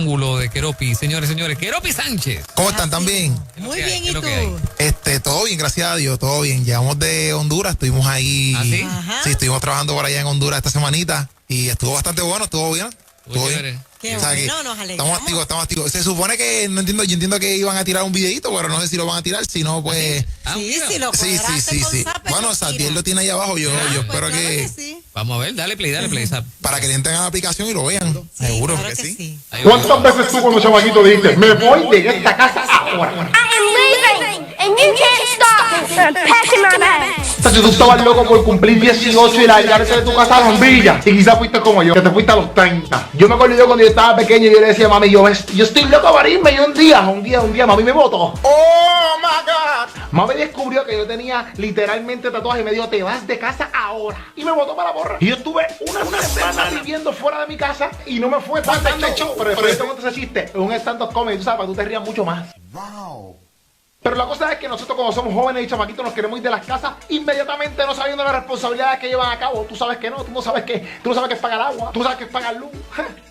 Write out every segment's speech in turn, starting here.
ángulo de Keropi. Señores, Keropi Sánchez. ¿Cómo están? ¿Tan bien? Muy bien, ¿y tú? Todo bien, gracias a Dios, todo bien. Llegamos de Honduras, estuvimos ahí. ¿Ah, sí? Ajá. Sí, estuvimos trabajando por allá en Honduras esta semanita y estuvo bastante bueno, estuvo bien. Estuvo bien. Qué O sea que bueno, nos alegramos. estamos activos. Se supone que, no entiendo, yo entiendo que iban a tirar un videito, pero no sé si lo van a tirar, si no, pues... Sí, sí, lo Sí. cuadraste con Zapper, Bueno, lo Satiel tira. lo tiene ahí abajo, yo Pues espero claro que... sí. Vamos a ver, dale play, Para que le entren a la aplicación y lo vean, seguro. Claro que que sí. sí. Ahí va. ¿Cuántas veces tú cuando chamaquito dijiste, me voy de esta casa ahora? I am leaving, and you can't stop me from packing my bags. O sea, si tú estabas loco por cumplir 18 y largarte de tu casa a las villas, y quizás fuiste como yo, que te fuiste a los 30. Yo me acuerdo yo cuando yo estaba pequeño y yo le decía a mami, yo estoy loco para irme, y un día, mami me votó. ¡Oh, my God! Mami descubrió que yo tenía literalmente tatuaje y me dijo, te vas de casa ahora. Y me votó para la porra. Y yo estuve una semana viviendo fuera de mi casa y no me fue tan de show. Pero después yo te cuento ese chiste, en un stand-up comedy, tú sabes, para que tú te rías mucho más. Wow. Pero la cosa es que nosotros como somos jóvenes y chamaquitos nos queremos ir de las casas inmediatamente no sabiendo las responsabilidades que llevan a cabo. Tú sabes que no, tú no sabes que es pagar agua, tú sabes que es pagar luz.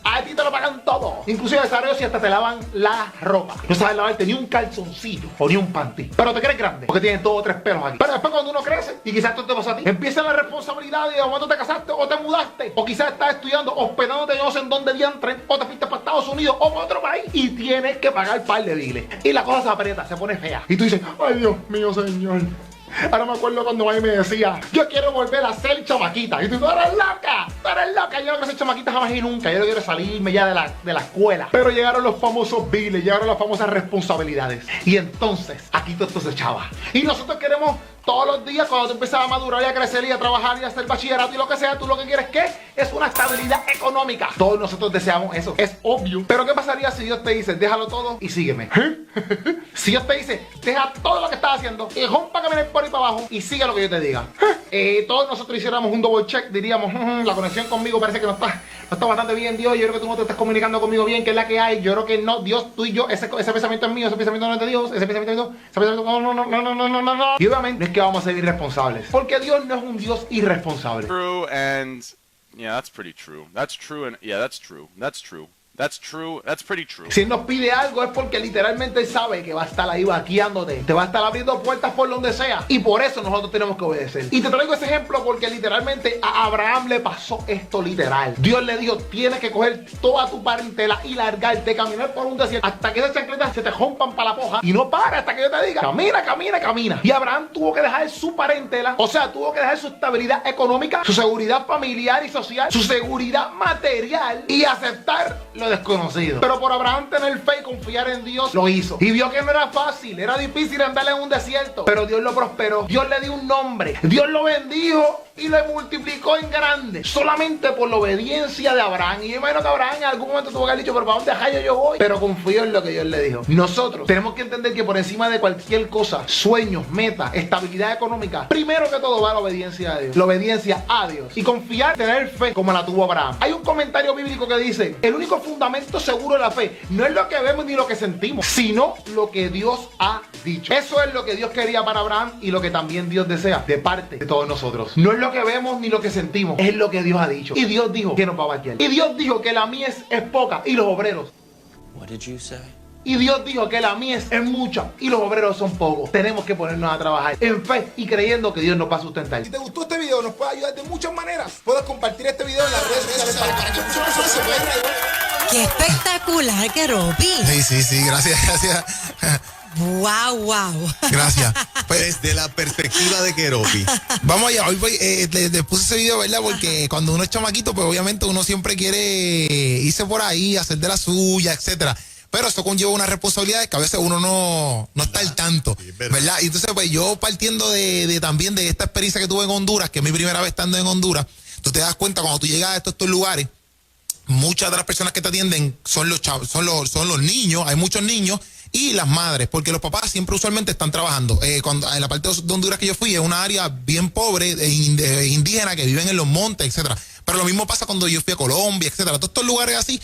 A ti te lo pagan todo. Inclusive desarrollo si hasta te lavan la ropa. No sabes lavarte ni un calzoncillo o ni un panty. Pero te crees grande porque tienes 2 o 3 pelos aquí. Pero después cuando uno crece y quizás esto te pasa a ti, empiezan las responsabilidades de momento te casaste o te mudaste o quizás estás estudiando hospedándote no sé en dónde diantre o te fuiste para Estados Unidos o para otro país y tienes que pagar par de biles. Y la cosa se aprieta, se pone fea. Y tú dices, ay Dios mío, señor. Ahora me acuerdo cuando mami me decía, yo quiero volver a ser chamaquita. Y tú eres loca, yo no quiero ser chamaquita jamás y nunca. Yo no quiero salirme ya de la escuela. Pero llegaron los famosos biles, llegaron las famosas responsabilidades. Y entonces, aquí todo esto se echaba. Y nosotros queremos todos los días, cuando tú empiezas a madurar y a crecer y a trabajar y a hacer bachillerato y lo que sea, tú lo que quieres ¿qué? Es una estabilidad económica. Todos nosotros deseamos eso, es obvio. Pero ¿qué pasaría si Dios te dice, déjalo todo y sígueme? Si Dios te dice, deja todo lo que estás haciendo y rompa caminar por ahí para abajo y sigue lo que yo te diga. Todos nosotros hiciéramos un double check, diríamos, la conexión conmigo parece que no está bastante bien, Dios. Yo creo que tú no te estás comunicando conmigo bien, que es la que hay. Yo creo que no, Dios, tú y yo, ese pensamiento es mío, ese pensamiento no es de Dios, ese pensamiento no. Y obviamente no es que vamos a ser irresponsables, porque Dios no es un Dios irresponsable. True, and yeah, that's pretty true. That's true, and yeah, that's true. That's true. That's true. That's pretty true. Si Él nos pide algo es porque literalmente Él sabe que va a estar ahí vaqueándote. Te va a estar abriendo puertas por donde sea. Y por eso nosotros tenemos que obedecer. Y te traigo ese ejemplo porque literalmente a Abraham le pasó esto literal. Dios le dijo, tienes que coger toda tu parentela y largarte, caminar por un desierto hasta que esas chancletas se te rompan para la poja. Y no para hasta que yo te diga, camina. Y Abraham tuvo que dejar su parentela. O sea, tuvo que dejar su estabilidad económica, su seguridad familiar y social, su seguridad material y aceptar lo desconocido. Pero por Abraham tener fe y confiar en Dios, lo hizo. Y vio que no era fácil, era difícil andar en un desierto. Pero Dios lo prosperó. Dios le dio un nombre. Dios lo bendijo y lo multiplicó en grande. Solamente por la obediencia de Abraham. Y yo imagino que Abraham en algún momento tuvo que haber dicho, pero ¿para dónde rayo yo voy? Pero confío en lo que Dios le dijo. Nosotros tenemos que entender que por encima de cualquier cosa, sueños, metas, estabilidad económica, primero que todo va la obediencia a Dios. La obediencia a Dios. Y confiar, tener fe como la tuvo Abraham. Hay un comentario bíblico que dice, el único fundamento seguro de la fe no es lo que vemos ni lo que sentimos, sino lo que Dios ha dicho. Eso es lo que Dios quería para Abraham y lo que también Dios desea de parte de todos nosotros. No es lo que vemos ni lo que sentimos, es lo que Dios ha dicho. Y Dios dijo que nos va a vaquear. Y Dios dijo que la mies es poca y los obreros. What did you say? Y Dios dijo que la mies es mucha y los obreros son pocos. Tenemos que ponernos a trabajar en fe y creyendo que Dios nos va a sustentar. Si te gustó este video, nos puede ayudar de muchas maneras. Puedes compartir este video en las redes sociales para que muchas personas se puedan ayudar. ¡Qué espectacular, Keropi! Sí, gracias. Wow. Gracias. Pues, desde la perspectiva de Keropi. Vamos allá, hoy le puse ese video, ¿verdad? Porque cuando uno es chamaquito, pues obviamente uno siempre quiere irse por ahí, hacer de la suya, etcétera. Pero eso conlleva una responsabilidad que a veces uno no está al tanto, ¿verdad? Y entonces, pues yo partiendo también de esta experiencia que tuve en Honduras, que es mi primera vez estando en Honduras, tú te das cuenta cuando tú llegas a estos lugares, muchas de las personas que te atienden son los chavos, son los niños, hay muchos niños y las madres, porque los papás siempre usualmente están trabajando. Cuando en la parte de Honduras que yo fui, es una área bien pobre, indígena, que viven en los montes, etcétera. Pero lo mismo pasa cuando yo fui a Colombia, etcétera. Todos estos lugares así,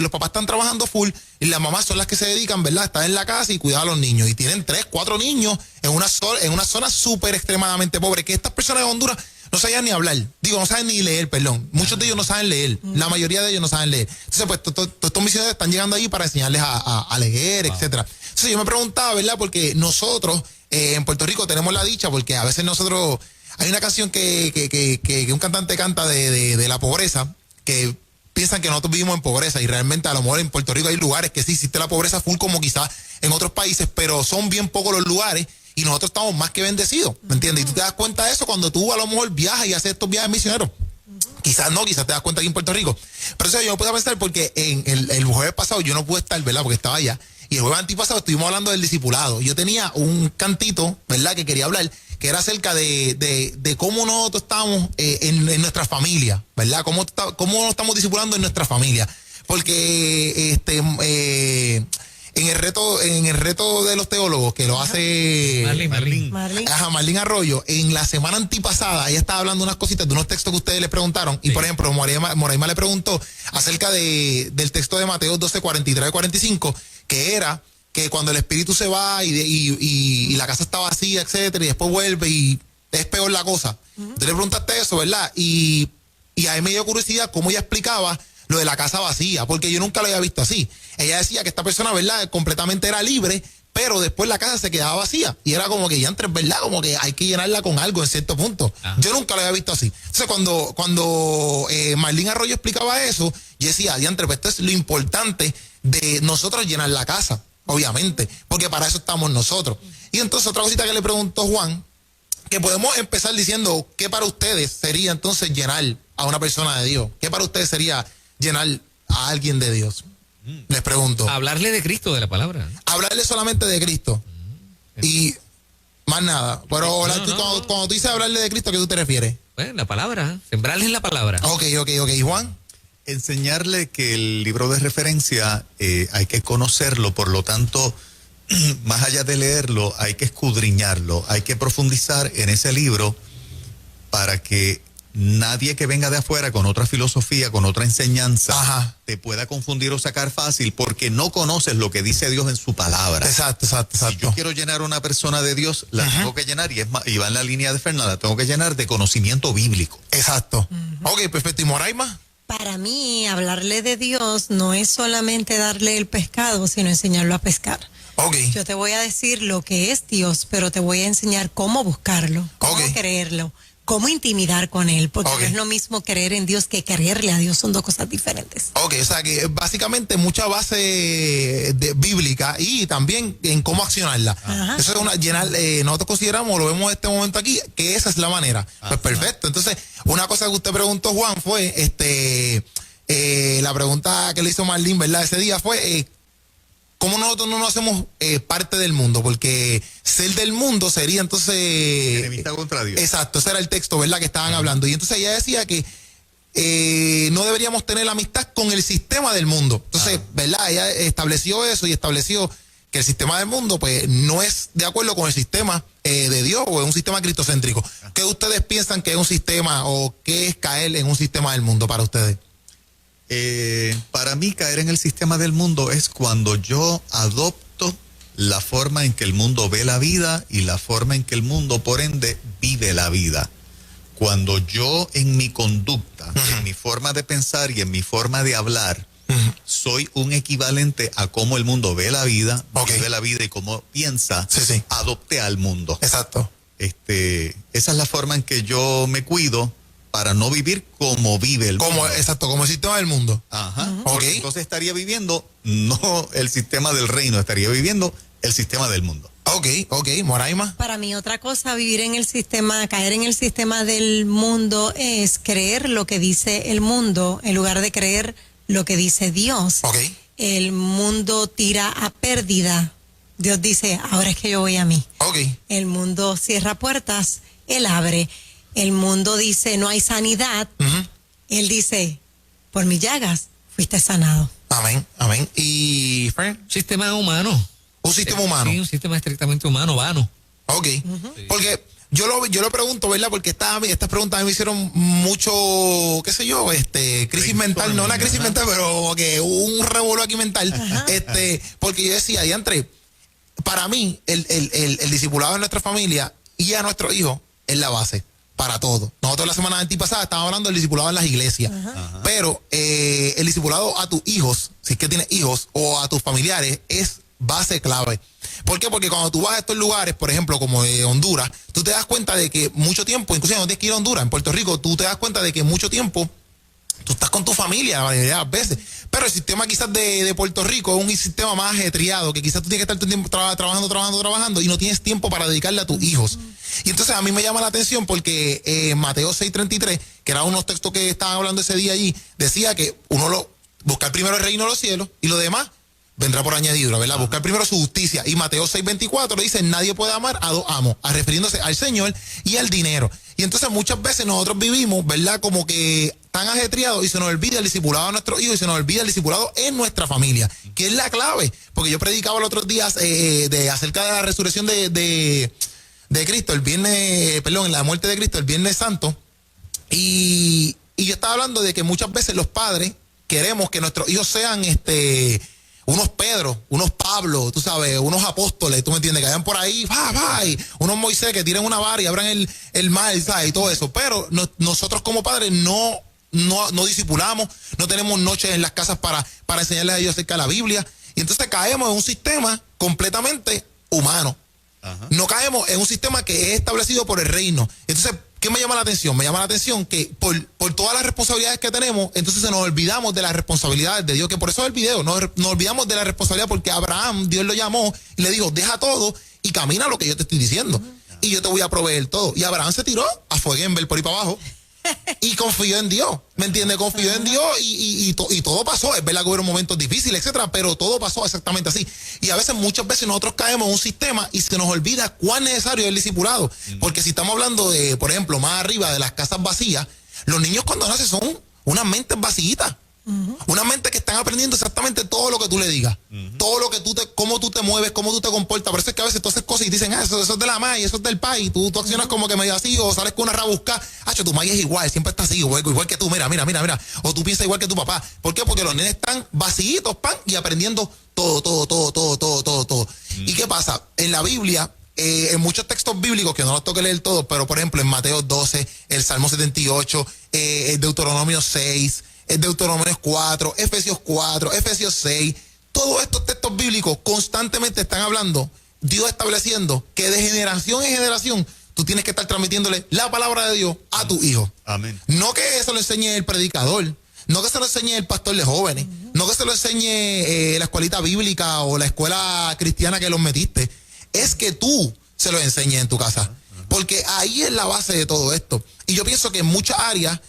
los papás están trabajando full y las mamás son las que se dedican, ¿verdad? Están en la casa y cuidar a los niños. Y tienen 3, 4 niños en una zona súper extremadamente pobre. Que estas personas de Honduras no sabían ni hablar. Digo, no saben ni leer, perdón. Muchos de ellos no saben leer. La mayoría de ellos no saben leer. Entonces, pues, todos estos misioneros están llegando ahí para enseñarles a leer, etcétera. Entonces, yo me preguntaba, ¿verdad? Porque nosotros en Puerto Rico tenemos la dicha, porque a veces nosotros... Hay una canción que un cantante canta de la pobreza, que piensan que nosotros vivimos en pobreza, y realmente a lo mejor en Puerto Rico hay lugares que sí existe la pobreza full, como quizás en otros países, pero son bien pocos los lugares y nosotros estamos más que bendecidos, ¿me entiendes? Y tú te das cuenta de eso cuando tú a lo mejor viajas y haces estos viajes misioneros. Quizás no, quizás te das cuenta aquí en Puerto Rico. Pero eso yo no puedo pensar porque en el jueves pasado yo no pude estar, ¿verdad? Porque estaba allá. Y el jueves antipasado estuvimos hablando del discipulado. Yo tenía un cantito, ¿verdad? Que quería hablar, que era acerca de cómo nosotros estamos en nuestra familia, ¿verdad? Cómo nos estamos discipulando en nuestra familia. Porque en el reto de los teólogos, que lo hace Marlene Arroyo, en la semana antipasada, ella estaba hablando unas cositas de unos textos que ustedes le preguntaron. Sí. Y por ejemplo, Moraima le preguntó acerca del texto de Mateo 12, 43 y 45, que era que cuando el espíritu se va y la casa está vacía, etcétera, y después vuelve y es peor la cosa. Tú le preguntaste eso, ¿verdad? Y a mí me dio curiosidad cómo ella explicaba lo de la casa vacía, porque yo nunca lo había visto así. Ella decía que esta persona, ¿verdad?, completamente era libre, pero después la casa se quedaba vacía. Y era como que ya entre, ¿verdad?, como que hay que llenarla con algo en cierto punto. Ajá. Yo nunca lo había visto así. Entonces, cuando Marlene Arroyo explicaba eso, yo decía, diantre, pues esto es lo importante de nosotros llenar la casa, obviamente, porque para eso estamos nosotros. Y entonces otra cosita que le preguntó Juan, que podemos empezar diciendo, ¿qué para ustedes sería entonces llenar a una persona de Dios? ¿Qué para ustedes sería llenar a alguien de Dios? Les pregunto. Hablarle de Cristo, de la palabra. Hablarle solamente de Cristo. Y más nada. Pero cuando tú dices hablarle de Cristo, ¿a qué tú te refieres? Pues la palabra, sembrarle en la palabra. Ok. Juan. Enseñarle que el libro de referencia hay que conocerlo, por lo tanto, más allá de leerlo, hay que escudriñarlo, hay que profundizar en ese libro para que nadie que venga de afuera con otra filosofía, con otra enseñanza, te pueda confundir o sacar fácil, porque no conoces lo que dice Dios en su palabra. Exacto. Si yo quiero llenar a una persona de Dios, la tengo que llenar, y va en la línea de Fernanda, la tengo que llenar de conocimiento bíblico. Exacto. Ok, perfecto. ¿Y Moraima? Para mí, hablarle de Dios no es solamente darle el pescado, sino enseñarlo a pescar. Okay. Yo te voy a decir lo que es Dios, pero te voy a enseñar cómo buscarlo, cómo creerlo, cómo intimidar con él, porque no es lo mismo creer en Dios que creerle a Dios, son dos cosas diferentes. Ok, o sea que básicamente mucha base bíblica y también en cómo accionarla. Ajá. Eso es nosotros consideramos, lo vemos en este momento aquí, que esa es la manera. Pues perfecto. Entonces, una cosa que usted preguntó, Juan, fue la pregunta que le hizo Marlene, ¿verdad? Ese día fue ¿cómo nosotros no nos hacemos parte del mundo? Porque ser del mundo sería entonces... enemistad contra Dios. Exacto, ese era el texto, ¿verdad?, que estaban hablando. Y entonces ella decía que no deberíamos tener amistad con el sistema del mundo. Entonces, ¿verdad?, ella estableció eso y estableció que el sistema del mundo pues no es de acuerdo con el sistema de Dios, o es un sistema cristocéntrico. ¿Qué ustedes piensan que es un sistema, o qué es caer en un sistema del mundo para ustedes? Para mí, caer en el sistema del mundo es cuando yo adopto la forma en que el mundo ve la vida y la forma en que el mundo, por ende, vive la vida. Cuando yo en mi conducta, en mi forma de pensar y en mi forma de hablar, soy un equivalente a cómo el mundo ve la vida, vive la vida y cómo piensa, adopte al mundo. Exacto. Esa es la forma en que yo me cuido para no vivir como vive el mundo. Exacto, como el sistema del mundo. Ajá. Okay. Entonces estaría viviendo no el sistema del reino, estaría viviendo el sistema del mundo. Ok, Moraima. Para mí otra cosa, vivir en el sistema, caer en el sistema del mundo es creer lo que dice el mundo en lugar de creer lo que dice Dios. Okay. El mundo tira a pérdida. Dios dice, ahora es que yo voy a mí. Okay. El mundo cierra puertas, Él abre. El mundo dice, no hay sanidad. Él dice, por mis llagas fuiste sanado. Amén. ¿Y Fran? Sistema humano. ¿Un sistema humano? Sí, un sistema estrictamente humano, vano. Ok. Porque yo lo pregunto, ¿verdad? Porque estas preguntas me hicieron mucho, qué sé yo, crisis mental, no una crisis mental, pero como que un revuelo aquí mental. Porque yo decía, diantre, para mí, el discipulado de nuestra familia y a nuestros hijos es la base. para todo. Nosotros la semana antipasada estábamos hablando del discipulado en las iglesias, pero el discipulado a tus hijos, si es que tienes hijos, o a tus familiares, es base clave. ¿Por qué? Porque cuando tú vas a estos lugares, por ejemplo, como Honduras, tú te das cuenta de que mucho tiempo, inclusive no tienes que ir a Honduras, en Puerto Rico, tú te das cuenta de que mucho tiempo tú estás con tu familia la mayoría de las veces. Pero el sistema quizás de Puerto Rico es un sistema más ajetreado, que quizás tú tienes que estar todo el tiempo trabajando y no tienes tiempo para dedicarle a tus hijos. Y entonces a mí me llama la atención porque Mateo 6:33, que era unos textos que estaban hablando ese día allí, decía que buscar primero el reino de los cielos y lo demás vendrá por añadidura, ¿verdad? Buscar primero su justicia. Y Mateo 6:24 dice, nadie puede amar a dos amos, refiriéndose al Señor y al dinero. Y entonces muchas veces nosotros vivimos, ¿verdad? Como que tan ajetreados y se nos olvida el discipulado de nuestros hijos y se nos olvida el discipulado en nuestra familia, que es la clave. Porque yo predicaba los otros días acerca de la resurrección de Cristo, en la muerte de Cristo, el Viernes Santo. Y yo estaba hablando de que muchas veces los padres queremos que nuestros hijos sean unos Pedro, unos Pablo, tú sabes, unos apóstoles, tú me entiendes, que vayan por ahí, y unos Moisés que tiren una vara y abran el mar, ¿sabes? Y todo eso. Pero nosotros como padres no discipulamos, no tenemos noches en las casas para enseñarles a ellos acerca de la Biblia. Y entonces caemos en un sistema completamente humano. No caemos en un sistema que es establecido por el reino. Entonces, ¿qué me llama la atención? Me llama la atención que por todas las responsabilidades que tenemos, entonces nos olvidamos de las responsabilidades de Dios, que por eso es el video, nos olvidamos de la responsabilidad porque Abraham, Dios lo llamó y le dijo, deja todo y camina lo que yo te estoy diciendo y yo te voy a proveer todo. Y Abraham se tiró a Fueguenbel por ahí para abajo y confió en Dios, ¿me entiendes? Confió en Dios y todo pasó. Es verdad que hubo momentos difíciles, etcétera, pero todo pasó exactamente así. Y a veces, muchas veces nosotros caemos en un sistema y se nos olvida cuán necesario es el discipulado. Porque si estamos hablando de, por ejemplo, más arriba de las casas vacías, los niños cuando nacen son unas mentes vacíitas. Una mente que están aprendiendo exactamente todo lo que tú le digas, todo lo que cómo tú te mueves, cómo tú te comportas. Por eso es que a veces tú haces cosas y dicen, eso es de la MAI, eso es del PAI, y tú accionas como que medio así, o sales con una rabusca, tu MAI es igual, siempre está así, igual que tú, mira, o tú piensas igual que tu papá. ¿Por qué? Porque los nenes están vacíitos, y aprendiendo todo. ¿Y qué pasa? En la Biblia, en muchos textos bíblicos, que no los toque leer todos, pero por ejemplo en Mateo 12, el Salmo 78, el Deuteronomio 6, el Deuteronomio 4, Efesios 4, Efesios 6, todos estos textos bíblicos constantemente están hablando, Dios estableciendo que de generación en generación tú tienes que estar transmitiéndole la palabra de Dios a tu hijo. Amén. No que eso lo enseñe el predicador, no que se lo enseñe el pastor de jóvenes, no que se lo enseñe la escuelita bíblica o la escuela cristiana que los metiste, es que tú se lo enseñes en tu casa, porque ahí es la base de todo esto. Y yo pienso que en muchas áreas,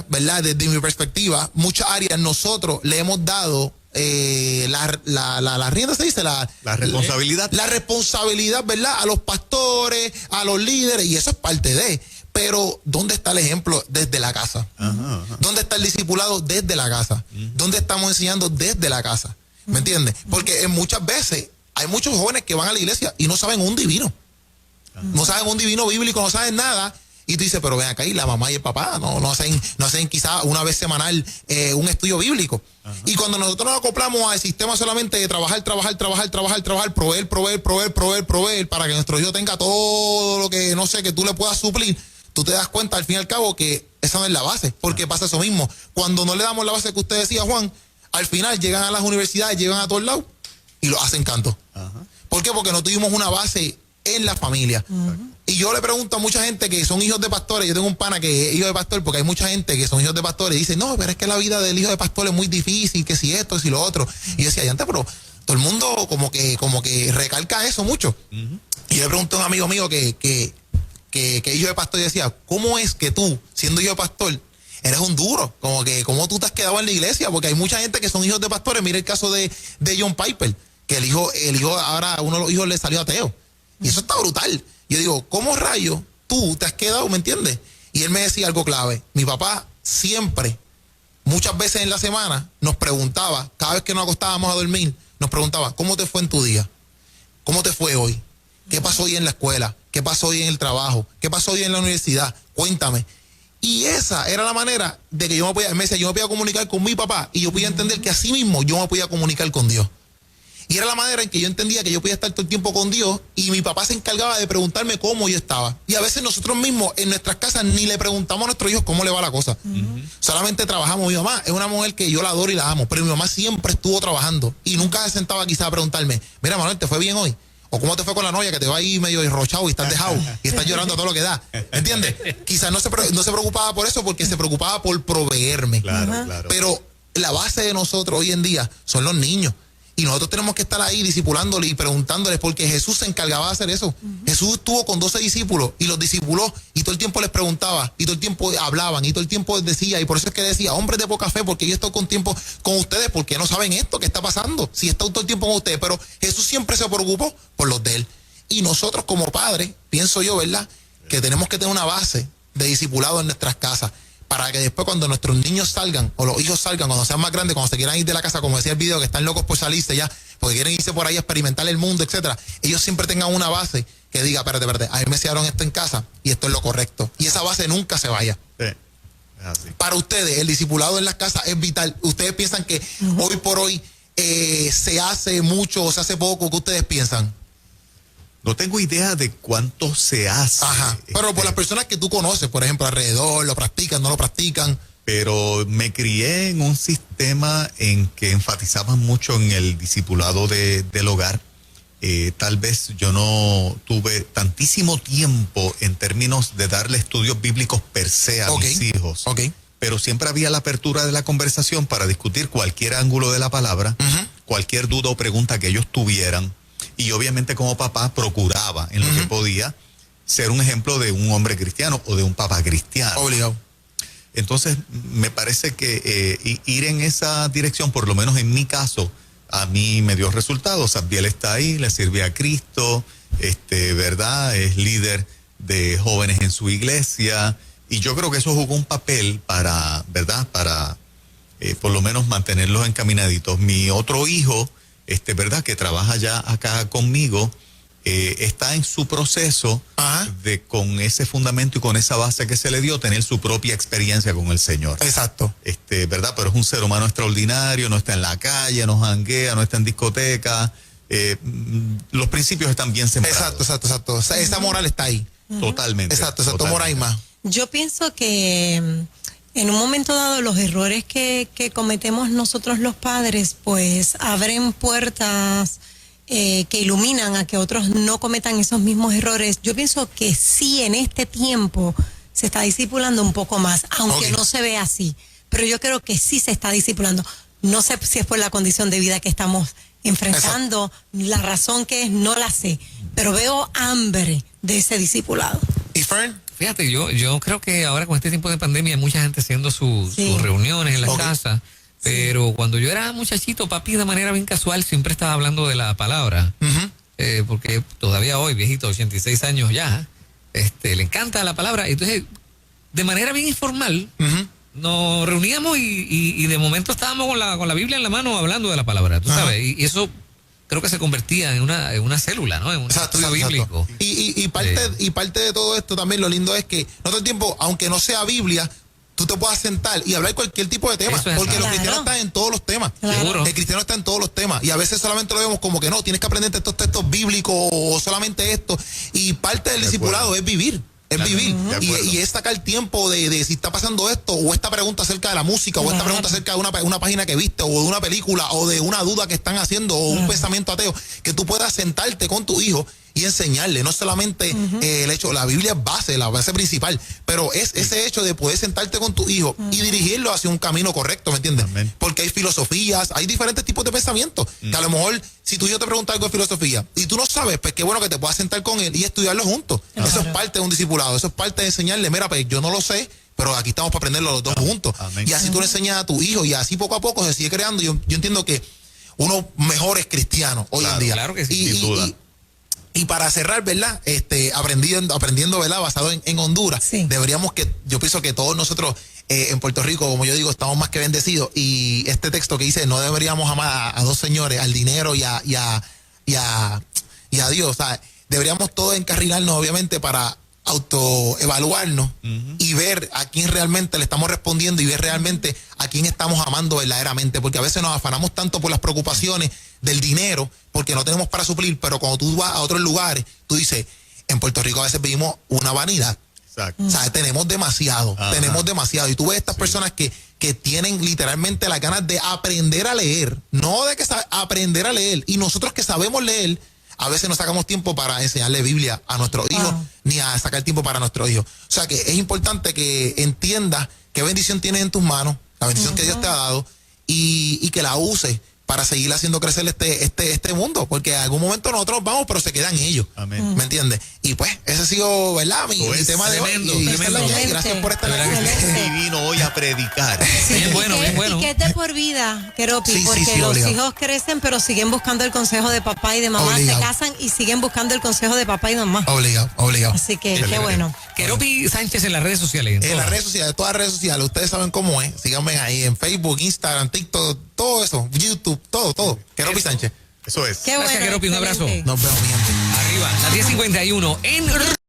¿verdad? Desde mi perspectiva, muchas áreas nosotros le hemos dado la rienda, se dice, la responsabilidad. La responsabilidad, ¿verdad? A los pastores, a los líderes, y eso es parte de. Pero, ¿dónde está el ejemplo? Desde la casa. ¿Dónde está el discipulado? Desde la casa. ¿Dónde estamos enseñando? Desde la casa. ¿Me entiendes? Porque muchas veces hay muchos jóvenes que van a la iglesia y no saben un divino. No saben un divino bíblico, no saben nada. Y tú dices, pero ven acá, y la mamá y el papá no hacen quizá una vez semanal un estudio bíblico. Y cuando nosotros nos acoplamos al sistema solamente de trabajar, proveer, para que nuestro hijo tenga todo lo que, no sé, que tú le puedas suplir, tú te das cuenta al fin y al cabo que esa no es la base, porque pasa eso mismo. Cuando no le damos la base que usted decía, Juan, al final llegan a las universidades, llegan a todos lados y lo hacen canto. ¿Por qué? Porque no tuvimos una base en la familia. Y yo le pregunto a mucha gente que son hijos de pastores, yo tengo un pana que es hijo de pastor, porque hay mucha gente que son hijos de pastores y dicen, no, pero es que la vida del hijo de pastor es muy difícil, que si esto, que si lo otro. Y yo decía, antes, pero todo el mundo como que recalca eso mucho. Y yo le pregunto a un amigo mío que es hijo de pastor y decía, ¿cómo es que tú, siendo hijo de pastor, eres un duro? Como que, ¿cómo tú te has quedado en la iglesia? Porque hay mucha gente que son hijos de pastores. Mira el caso de John Piper, que el hijo ahora uno de los hijos le salió ateo. Y eso está brutal. Yo digo, ¿cómo rayos tú te has quedado, me entiendes? Y él me decía algo clave. Mi papá siempre, muchas veces en la semana, nos preguntaba, cada vez que nos acostábamos a dormir, nos preguntaba, ¿cómo te fue en tu día? ¿Cómo te fue hoy? ¿Qué pasó hoy en la escuela? ¿Qué pasó hoy en el trabajo? ¿Qué pasó hoy en la universidad? Cuéntame. Y esa era la manera de que yo me podía comunicar con mi papá y yo podía entender que así mismo yo me podía comunicar con Dios. Y era la manera en que yo entendía que yo podía estar todo el tiempo con Dios y mi papá se encargaba de preguntarme cómo yo estaba. Y a veces nosotros mismos en nuestras casas ni le preguntamos a nuestros hijos cómo le va la cosa. Solamente trabajamos. Mi mamá es una mujer que yo la adoro y la amo, pero mi mamá siempre estuvo trabajando y nunca se sentaba quizás a preguntarme, mira Manuel, ¿te fue bien hoy? O cómo te fue con la novia que te va ahí medio derrochado y estás dejado y estás llorando a todo lo que da. ¿Entiendes? Quizás no se preocupaba por eso porque se preocupaba por proveerme. Claro, claro. Pero la base de nosotros hoy en día son los niños. Y nosotros tenemos que estar ahí discipulándoles y preguntándoles porque Jesús se encargaba de hacer eso. Jesús estuvo con 12 discípulos y los discipuló y todo el tiempo les preguntaba y todo el tiempo hablaban y todo el tiempo decía, y por eso es que decía, hombres de poca fe, porque yo estoy con tiempo con ustedes, porque no saben esto que está pasando, si está todo el tiempo con ustedes. Pero Jesús siempre se preocupó por los de él. Y nosotros como padres, pienso yo, ¿verdad?, que tenemos que tener una base de discipulado en nuestras casas, para que después cuando nuestros niños salgan, o los hijos salgan, cuando sean más grandes, cuando se quieran ir de la casa, como decía el video, que están locos por salirse ya, porque quieren irse por ahí a experimentar el mundo, etcétera, ellos siempre tengan una base que diga, espérate, a mí me enseñaron esto en casa y esto es lo correcto. Y esa base nunca se vaya. Sí, es así. Para ustedes, el discipulado en las casas es vital. ¿Ustedes piensan que hoy por hoy se hace mucho o se hace poco? ¿Qué ustedes piensan? No tengo idea de cuánto se hace. Ajá. Pero por las personas que tú conoces, por ejemplo, alrededor, lo practican, no lo practican. Pero me crié en un sistema en que enfatizaban mucho en el discipulado del hogar. Tal vez yo no tuve tantísimo tiempo en términos de darle estudios bíblicos per se a mis hijos. Pero siempre había la apertura de la conversación para discutir cualquier ángulo de la palabra, cualquier duda o pregunta que ellos tuvieran. Y obviamente como papá procuraba en lo que podía ser un ejemplo de un hombre cristiano o de un papá cristiano. Obligado. Entonces me parece que ir en esa dirección, por lo menos en mi caso, a mí me dio resultados. Abdiel está ahí, le sirve a Cristo, ¿verdad? Es líder de jóvenes en su iglesia y yo creo que eso jugó un papel para, ¿verdad? Para por lo menos mantenerlos encaminaditos. Mi otro hijo, ¿verdad?, que trabaja ya acá conmigo, está en su proceso de, con ese fundamento y con esa base que se le dio, tener su propia experiencia con el Señor. Exacto. ¿Verdad? Pero es un ser humano extraordinario, no está en la calle, no janguea, no está en discoteca. Los principios están bien sembrados. Exacto. Esa moral está ahí. Totalmente. Exacto, moral más. Yo pienso que en un momento dado los errores que cometemos nosotros los padres, pues abren puertas que iluminan a que otros no cometan esos mismos errores. Yo pienso que sí, en este tiempo se está discipulando un poco más, aunque no se ve así, pero yo creo que sí se está discipulando. No sé si es por la condición de vida que estamos enfrentando, la razón que es, no la sé, pero veo hambre de ese discipulado. ¿Y Fern? Fíjate, yo creo que ahora con este tiempo de pandemia hay mucha gente haciendo sus reuniones en la casa, pero cuando yo era muchachito, papi de manera bien casual siempre estaba hablando de la palabra, porque todavía hoy, viejito, 86 años ya, le encanta la palabra, entonces de manera bien informal nos reuníamos y de momento estábamos con la Biblia en la mano hablando de la palabra, tú sabes, y eso creo que se convertía en una célula, ¿no? En un estudio bíblico. Y parte de todo esto también, lo lindo es que no todo el tiempo, aunque no sea Biblia, tú te puedas sentar y hablar cualquier tipo de tema, porque los cristianos están en todos los temas. Seguro. El cristiano está en todos los temas y a veces solamente lo vemos como que no, tienes que aprenderte estos textos bíblicos o solamente esto. Y parte del discipulado es vivir. Es vivir y es sacar tiempo de si está pasando esto o esta pregunta acerca de la música o esta pregunta acerca de una página que viste o de una película o de una duda que están haciendo o un pensamiento ateo, que tú puedas sentarte con tu hijo y enseñarle, no solamente el hecho, la Biblia es base, la base principal, pero es ese hecho de poder sentarte con tu hijo y dirigirlo hacia un camino correcto, ¿me entiendes? Porque hay filosofías, hay diferentes tipos de pensamientos, que a lo mejor si tu hijo te pregunta algo de filosofía y tú no sabes, pues qué bueno que te puedas sentar con él y estudiarlo juntos. Eso es parte de un discipulado, eso es parte de enseñarle, mira, pues yo no lo sé, pero aquí estamos para aprenderlo los dos juntos. Y así tú le enseñas a tu hijo y así poco a poco se sigue creando. Yo entiendo que uno mejor es cristiano hoy en día. Claro que sí, sin duda. Y para cerrar, ¿verdad? Aprendiendo, ¿verdad? Basado en Honduras, yo pienso que todos nosotros en Puerto Rico, como yo digo, estamos más que bendecidos. Y este texto que dice, no deberíamos amar a dos señores, al dinero y a Dios. O sea, deberíamos todos encarrilarnos, obviamente, para autoevaluarnos y ver a quién realmente le estamos respondiendo y ver realmente a quién estamos amando verdaderamente, porque a veces nos afanamos tanto por las preocupaciones del dinero porque no tenemos para suplir, pero cuando tú vas a otros lugares, tú dices, en Puerto Rico a veces vivimos una vanidad. Exacto. O sea, tenemos demasiado. Y tú ves estas personas que tienen literalmente las ganas de aprender a leer, no de que aprender a leer, y nosotros que sabemos leer, a veces no sacamos tiempo para enseñarle Biblia a nuestros hijos, ni a sacar tiempo para nuestros hijos. O sea que es importante que entiendas qué bendición tienes en tus manos, la bendición que Dios te ha dado, y que la uses para seguir haciendo crecer este mundo, porque en algún momento nosotros vamos, pero se quedan ellos. Amén. ¿Me entiendes? Y pues, ese ha sido, ¿verdad? Mi tema de hoy. Y gracias por estar aquí. Y vino hoy a predicar. Sí, Bien bueno, bien bueno. Y que es de por vida, Keropi, Sí, porque los obligado. hijos crecen, pero siguen buscando el consejo de papá y de mamá. Obligado. Se casan y siguen buscando el consejo de papá y mamá. Obligado. Así que qué bueno. Keropi Sánchez en las redes sociales. En las redes sociales, todas las redes sociales, ustedes saben cómo es. Síganme ahí en Facebook, Instagram, TikTok, todo eso, YouTube, todo. Keropi Sánchez. Eso es. Qué Gracias, bueno. Keropi, un abrazo. excelente. Nos vemos, mi gente. Arriba, las 10:51 en